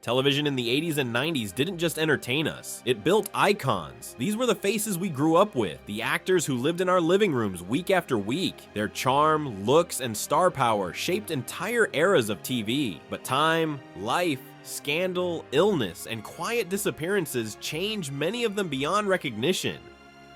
Television in the 80s and 90s didn't just entertain us, it built icons. These were the faces we grew up with, the actors who lived in our living rooms week after week. Their charm, looks, and star power shaped entire eras of TV. But time, life, scandal, illness, and quiet disappearances changed many of them beyond recognition.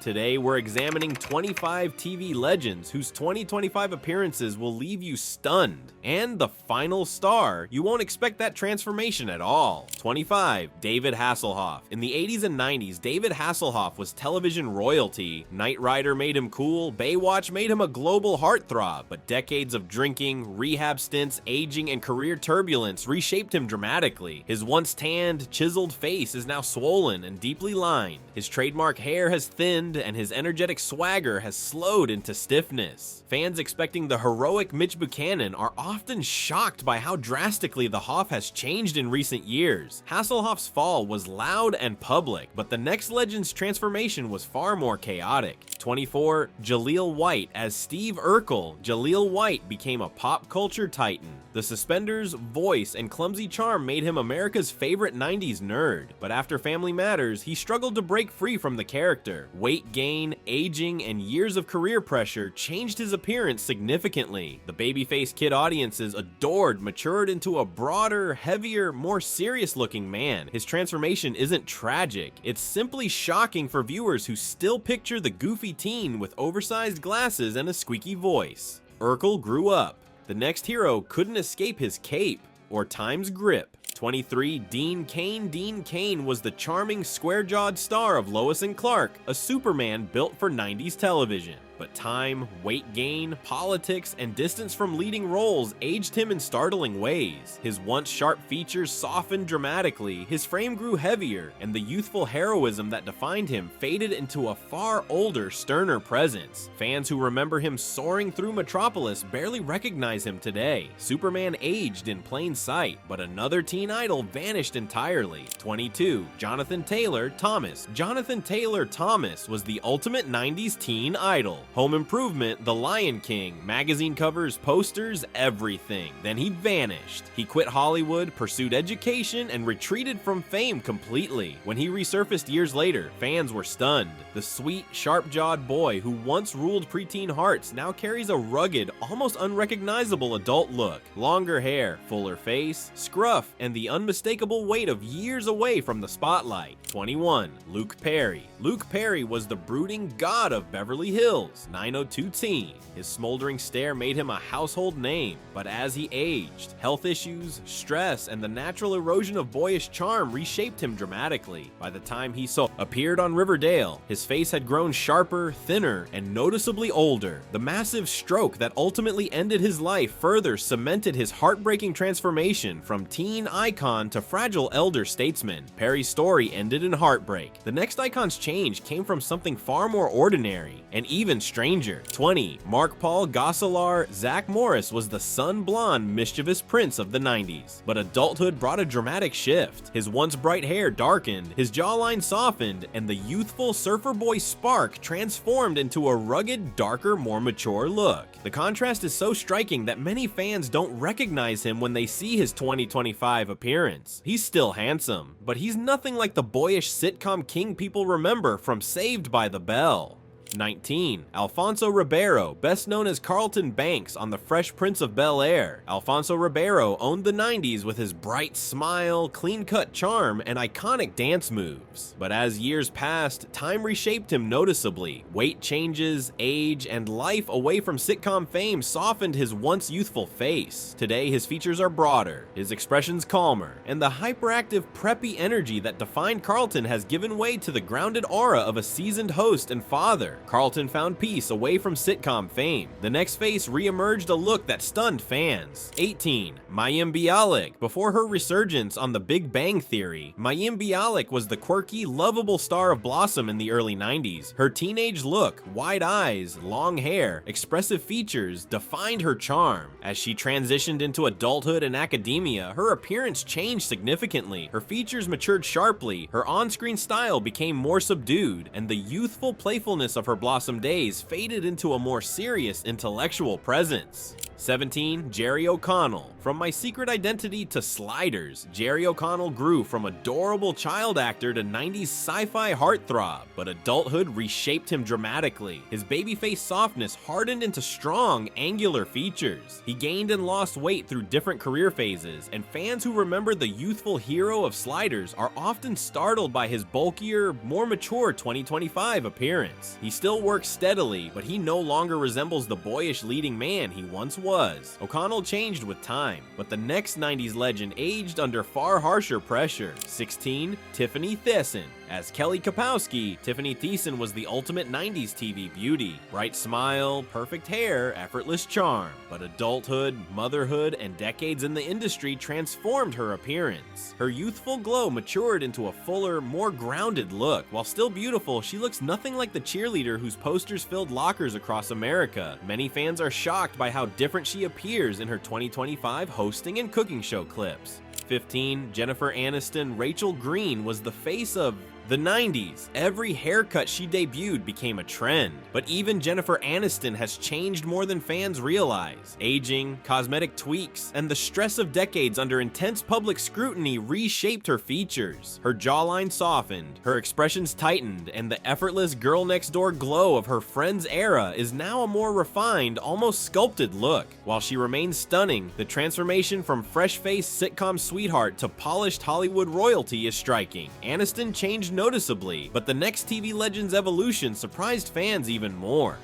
Today, we're examining 25 TV legends whose 2025 appearances will leave you stunned. And the final star, you won't expect that transformation at all. 25. David Hasselhoff. In the 80s and 90s, David Hasselhoff was television royalty. Knight Rider made him cool, Baywatch made him a global heartthrob, but decades of drinking, rehab stints, aging, and career turbulence reshaped him dramatically. His once tanned, chiseled face is now swollen and deeply lined. His trademark hair has thinned, and his energetic swagger has slowed into stiffness. Fans expecting the heroic Mitch Buchanan are often shocked by how drastically the Hoff has changed in recent years. Hasselhoff's fall was loud and public, but the next legend's transformation was far more chaotic. 24. Jaleel White. As Steve Urkel, Jaleel White became a pop culture titan. The suspenders, voice, and clumsy charm made him America's favorite 90s nerd, but after Family Matters, he struggled to break free from the character. Weight gain, aging, and years of career pressure changed his appearance significantly. The babyface kid audiences adored matured into a broader, heavier, more serious-looking man. His transformation isn't tragic, it's simply shocking for viewers who still picture the goofy teen with oversized glasses and a squeaky voice. Urkel grew up. The next hero couldn't escape his cape or time's grip. 23. Dean Cain. Dean Cain was the charming, square-jawed star of Lois and Clark, a Superman built for 90s television. But time, weight gain, politics, and distance from leading roles aged him in startling ways. His once sharp features softened dramatically, his frame grew heavier, and the youthful heroism that defined him faded into a far older, sterner presence. Fans who remember him soaring through Metropolis barely recognize him today. Superman aged in plain sight, but another teen idol vanished entirely. 22. Jonathan Taylor Thomas. Jonathan Taylor Thomas was the ultimate 90s teen idol. Home Improvement, The Lion King, magazine covers, posters, everything. Then he vanished. He quit Hollywood, pursued education, and retreated from fame completely. When he resurfaced years later, fans were stunned. The sweet, sharp-jawed boy who once ruled preteen hearts now carries a rugged, almost unrecognizable adult look. Longer hair, fuller face, scruff, and the unmistakable weight of years away from the spotlight. 21. Luke Perry. Luke Perry was the brooding god of Beverly Hills. 90210. His smoldering stare made him a household name, but as he aged, health issues, stress, and the natural erosion of boyish charm reshaped him dramatically. By the time he appeared on Riverdale, his face had grown sharper, thinner, and noticeably older. The massive stroke that ultimately ended his life further cemented his heartbreaking transformation from teen icon to fragile elder statesman. Perry's story ended in heartbreak. The next icon's change came from something far more ordinary, and even stranger. 20. Mark Paul Gosselaar. Zach Morris was the sun-blonde, mischievous prince of the 90s, but adulthood brought a dramatic shift. His once bright hair darkened, his jawline softened, and the youthful surfer boy spark transformed into a rugged, darker, more mature look. The contrast is so striking that many fans don't recognize him when they see his 2025 appearance. He's still handsome, but he's nothing like the boyish sitcom king people remember from Saved by the Bell. 19. Alfonso Ribeiro, best known as Carlton Banks on The Fresh Prince of Bel-Air. Alfonso Ribeiro owned the 90s with his bright smile, clean-cut charm, and iconic dance moves. But as years passed, time reshaped him noticeably. Weight changes, age, and life away from sitcom fame softened his once youthful face. Today, his features are broader, his expressions calmer, and the hyperactive, preppy energy that defined Carlton has given way to the grounded aura of a seasoned host and father. Carlton found peace away from sitcom fame. The next face re-emerged a look that stunned fans. 18. Mayim Bialik. Before her resurgence on The Big Bang Theory, Mayim Bialik was the quirky, lovable star of Blossom in the early 90s. Her teenage look, wide eyes, long hair, expressive features defined her charm. As she transitioned into adulthood and academia, her appearance changed significantly. Her features matured sharply, her on-screen style became more subdued, and the youthful playfulness of her Blossom days faded into a more serious intellectual presence. 17. Jerry O'Connell. From My Secret Identity to Sliders, Jerry O'Connell grew from adorable child actor to 90s sci-fi heartthrob, but adulthood reshaped him dramatically. His babyface softness hardened into strong, angular features. He gained and lost weight through different career phases, and fans who remember the youthful hero of Sliders are often startled by his bulkier, more mature 2025 appearance. He still works steadily, but he no longer resembles the boyish leading man he once was. O'Connell changed with time, but the next 90s legend aged under far harsher pressure. 16. Tiffany Thiessen. As Kelly Kapowski, Tiffany Thiessen was the ultimate 90s TV beauty. Bright smile, perfect hair, effortless charm. But adulthood, motherhood, and decades in the industry transformed her appearance. Her youthful glow matured into a fuller, more grounded look. While still beautiful, she looks nothing like the cheerleader whose posters filled lockers across America. Many fans are shocked by how different she appears in her 2025 hosting and cooking show clips. 15. Jennifer Aniston. Rachel Green was the face of the 90s. Every haircut she debuted became a trend, but even Jennifer Aniston has changed more than fans realize. Aging, cosmetic tweaks, and the stress of decades under intense public scrutiny reshaped her features. Her jawline softened, her expressions tightened, and the effortless girl-next-door glow of her Friends era is now a more refined, almost sculpted look. While she remains stunning, the transformation from fresh-faced sitcom sweetheart to polished Hollywood royalty is striking. Aniston changed noticeably, but the next TV legend's evolution surprised fans even more.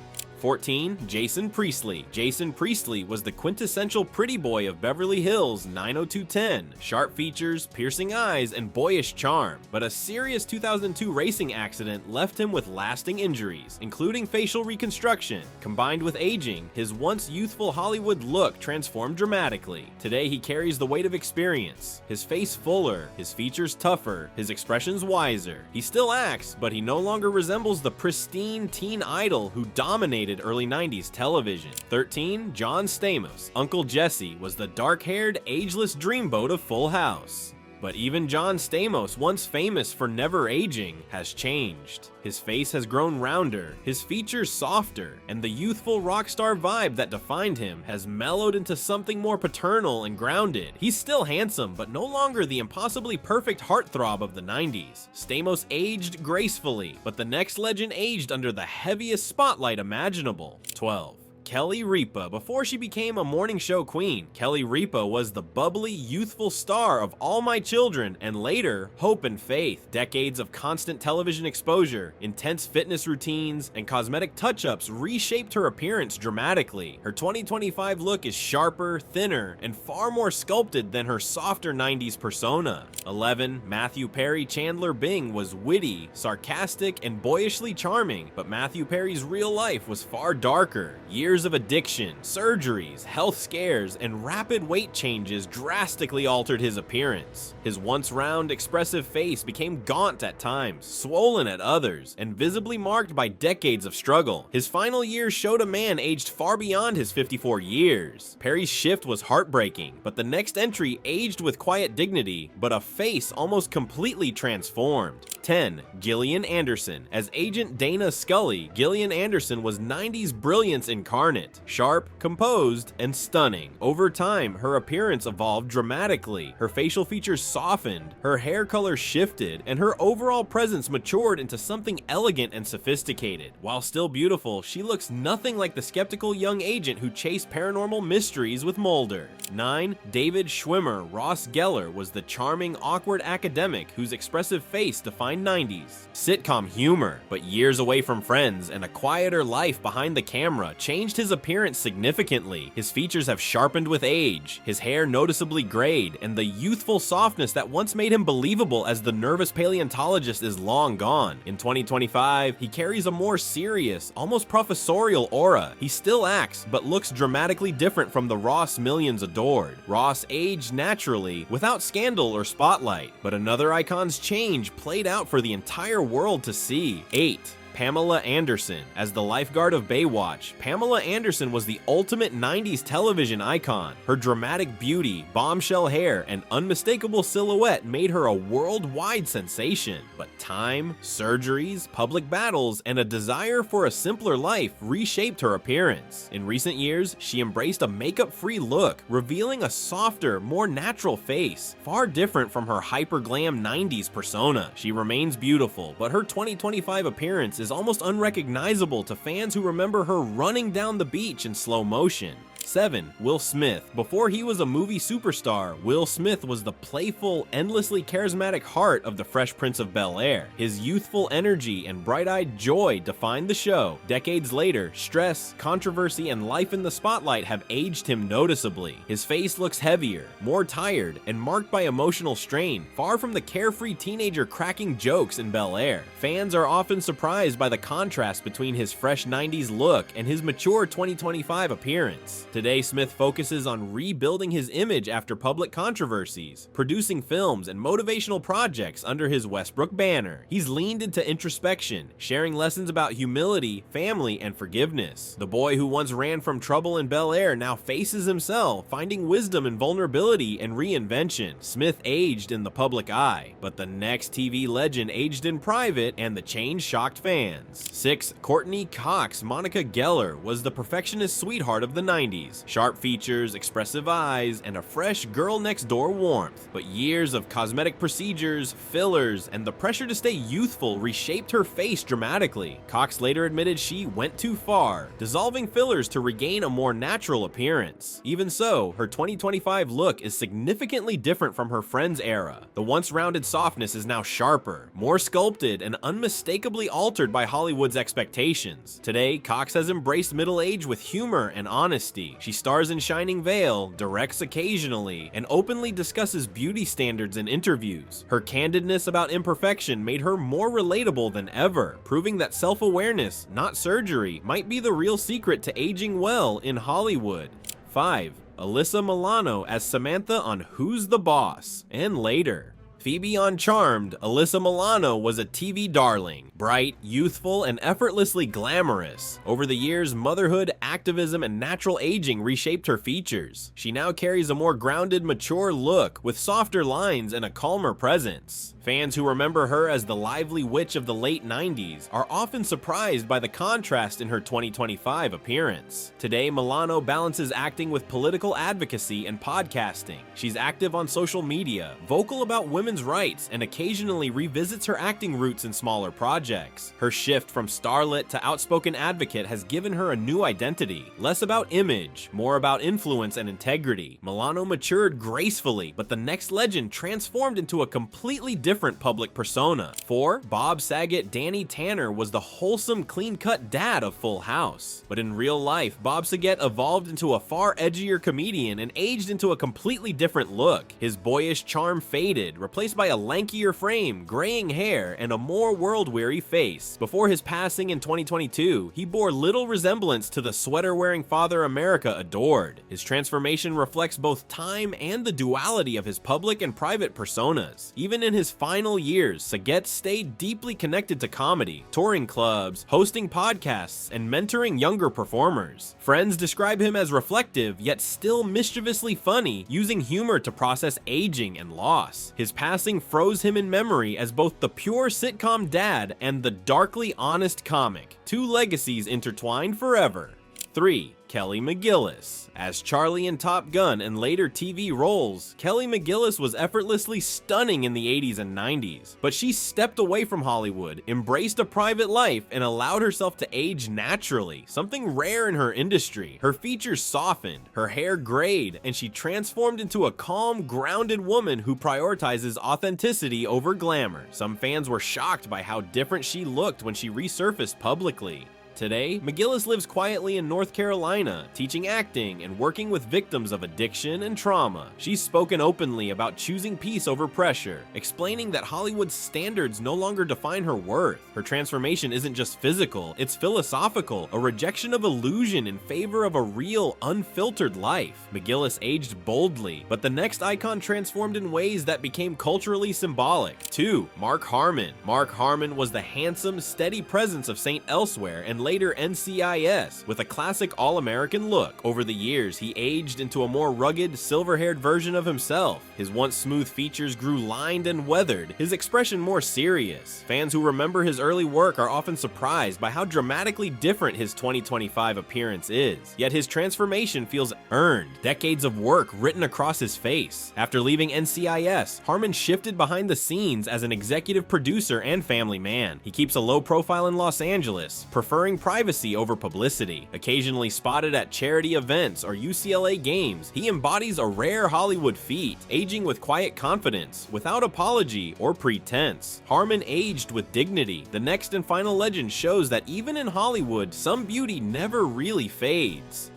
14. Jason Priestley. Jason Priestley was the quintessential pretty boy of Beverly Hills 90210. Sharp features, piercing eyes, and boyish charm. But a serious 2002 racing accident left him with lasting injuries, including facial reconstruction. Combined with aging, his once youthful Hollywood look transformed dramatically. Today he carries the weight of experience. His face fuller, his features tougher, his expressions wiser. He still acts, but he no longer resembles the pristine teen idol who dominated early 90s television. 13. John Stamos. Uncle Jesse was the dark-haired, ageless dreamboat of Full House. But even John Stamos, once famous for never aging, has changed. His face has grown rounder, his features softer, and the youthful rock star vibe that defined him has mellowed into something more paternal and grounded. He's still handsome, but no longer the impossibly perfect heartthrob of the 90s. Stamos aged gracefully, but the next legend aged under the heaviest spotlight imaginable. 12. Kelly Ripa. Before she became a morning show queen, Kelly Ripa was the bubbly, youthful star of All My Children and later Hope and Faith. Decades of constant television exposure, intense fitness routines, and cosmetic touch-ups reshaped her appearance dramatically. Her 2025 look is sharper, thinner, and far more sculpted than her softer 90s persona. 11. Matthew Perry. Chandler Bing was witty, sarcastic, and boyishly charming, but Matthew Perry's real life was far darker. Years of addiction, surgeries, health scares, and rapid weight changes drastically altered his appearance. His once round, expressive face became gaunt at times, swollen at others, and visibly marked by decades of struggle. His final years showed a man aged far beyond his 54 years. Perry's shift was heartbreaking, but the next entry aged with quiet dignity, but a face almost completely transformed. 10. Gillian Anderson. As Agent Dana Scully, Gillian Anderson was 90s brilliance incarnate. Sharp, composed, and stunning. Over time, her appearance evolved dramatically. Her facial features softened, her hair color shifted, and her overall presence matured into something elegant and sophisticated. While still beautiful, she looks nothing like the skeptical young agent who chased paranormal mysteries with Mulder. 9. David Schwimmer. Ross Geller was the charming, awkward academic whose expressive face defined 90s sitcom humor, but years away from Friends and a quieter life behind the camera changed his appearance significantly. His features have sharpened with age, his hair noticeably grayed, and the youthful softness that once made him believable as the nervous paleontologist is long gone. In 2025, he carries a more serious, almost professorial aura. He still acts, but looks dramatically different from the Ross millions adored. Ross aged naturally, without scandal or spotlight, but another icon's change played out for the entire world to see. 8. Pamela Anderson. As the lifeguard of Baywatch, Pamela Anderson was the ultimate 90s television icon. Her dramatic beauty, bombshell hair, and unmistakable silhouette made her a worldwide sensation. But time, surgeries, public battles, and a desire for a simpler life reshaped her appearance. In recent years, she embraced a makeup-free look, revealing a softer, more natural face, far different from her hyper-glam 90s persona. She remains beautiful, but her 2025 appearance is almost unrecognizable to fans who remember her running down the beach in slow motion. 7. Will Smith. Before he was a movie superstar, Will Smith was the playful, endlessly charismatic heart of the Fresh Prince of Bel-Air. His youthful energy and bright-eyed joy defined the show. Decades later, stress, controversy, and life in the spotlight have aged him noticeably. His face looks heavier, more tired, and marked by emotional strain, far from the carefree teenager cracking jokes in Bel-Air. Fans are often surprised by the contrast between his fresh 90s look and his mature 2025 appearance. Today, Smith focuses on rebuilding his image after public controversies, producing films and motivational projects under his Westbrook banner. He's leaned into introspection, sharing lessons about humility, family, and forgiveness. The boy who once ran from trouble in Bel-Air now faces himself, finding wisdom in vulnerability and reinvention. Smith aged in the public eye, but the next TV legend aged in private, and the change shocked fans. 6. Courtney Cox. Monica Geller was the perfectionist sweetheart of the 90s. Sharp features, expressive eyes, and a fresh girl-next-door warmth. But years of cosmetic procedures, fillers, and the pressure to stay youthful reshaped her face dramatically. Cox later admitted she went too far, dissolving fillers to regain a more natural appearance. Even so, her 2025 look is significantly different from her friend's era. The once rounded softness is now sharper, more sculpted, and unmistakably altered by Hollywood's expectations. Today, Cox has embraced middle age with humor and honesty. She stars in Shining Vale, directs occasionally, and openly discusses beauty standards in interviews. Her candidness about imperfection made her more relatable than ever, proving that self-awareness, not surgery, might be the real secret to aging well in Hollywood. 5. Alyssa Milano as Samantha on Who's the Boss, and later. Phoebe on Charmed, Alyssa Milano was a TV darling, bright, youthful, and effortlessly glamorous. Over the years, motherhood, activism, and natural aging reshaped her features. She now carries a more grounded, mature look with softer lines and a calmer presence. Fans who remember her as the lively witch of the late 90s are often surprised by the contrast in her 2025 appearance. Today, Milano balances acting with political advocacy and podcasting. She's active on social media, vocal about women's rights, and occasionally revisits her acting roots in smaller projects. Her shift from starlet to outspoken advocate has given her a new identity, less about image, more about influence and integrity. Milano matured gracefully, but the next legend transformed into a completely different public persona. 4. Bob Saget. Danny Tanner was the wholesome, clean-cut dad of Full House. But in real life, Bob Saget evolved into a far edgier comedian and aged into a completely different look. His boyish charm faded, replaced by a lankier frame, graying hair, and a more world-weary face. Before his passing in 2022, he bore little resemblance to the sweater-wearing father America adored. His transformation reflects both time and the duality of his public and private personas. Even in his final years, Saget stayed deeply connected to comedy, touring clubs, hosting podcasts, and mentoring younger performers. Friends describe him as reflective, yet still mischievously funny, using humor to process aging and loss. His passing froze him in memory as both the pure sitcom dad and the darkly honest comic, two legacies intertwined forever. 3. Kelly McGillis. As Charlie in Top Gun and later TV roles, Kelly McGillis was effortlessly stunning in the 80s and 90s, but she stepped away from Hollywood, embraced a private life, and allowed herself to age naturally, something rare in her industry. Her features softened, her hair grayed, and she transformed into a calm, grounded woman who prioritizes authenticity over glamour. Some fans were shocked by how different she looked when she resurfaced publicly. Today, McGillis lives quietly in North Carolina, teaching acting and working with victims of addiction and trauma. She's spoken openly about choosing peace over pressure, explaining that Hollywood's standards no longer define her worth. Her transformation isn't just physical, it's philosophical, a rejection of illusion in favor of a real, unfiltered life. McGillis aged boldly, but the next icon transformed in ways that became culturally symbolic. 2. Mark Harmon. Mark Harmon was the handsome, steady presence of St. Elsewhere and later NCIS, with a classic all-American look. Over the years, he aged into a more rugged, silver-haired version of himself. His once smooth features grew lined and weathered, his expression more serious. Fans who remember his early work are often surprised by how dramatically different his 2025 appearance is. Yet his transformation feels earned, decades of work written across his face. After leaving NCIS, Harmon shifted behind the scenes as an executive producer and family man. He keeps a low profile in Los Angeles, preferring privacy over publicity. Occasionally spotted at charity events or UCLA games, he embodies a rare Hollywood feat, aging with quiet confidence, without apology or pretense. Harmon aged with dignity. The next and final legend shows that even in Hollywood, some beauty never really fades.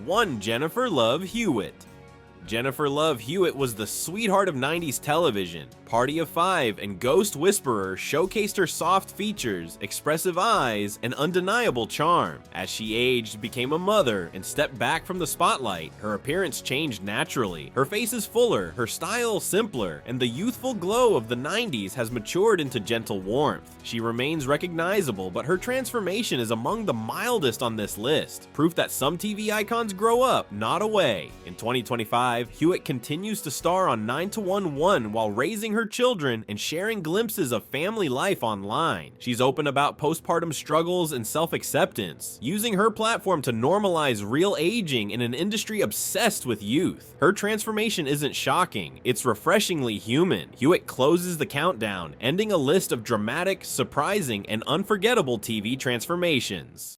1. Jennifer Love Hewitt. Jennifer Love Hewitt was the sweetheart of 90s television. Party of Five and Ghost Whisperer showcased her soft features, expressive eyes, and undeniable charm. As she aged, became a mother, and stepped back from the spotlight, her appearance changed naturally. Her face is fuller, her style simpler, and the youthful glow of the 90s has matured into gentle warmth. She remains recognizable, but her transformation is among the mildest on this list. Proof that some TV icons grow up, not away. In 2025, Hewitt continues to star on 9-to-1-1 while raising her children and sharing glimpses of family life online. She's open about postpartum struggles and self-acceptance, using her platform to normalize real aging in an industry obsessed with youth. Her transformation isn't shocking, it's refreshingly human. Hewitt closes the countdown, ending a list of dramatic, surprising, and unforgettable TV transformations.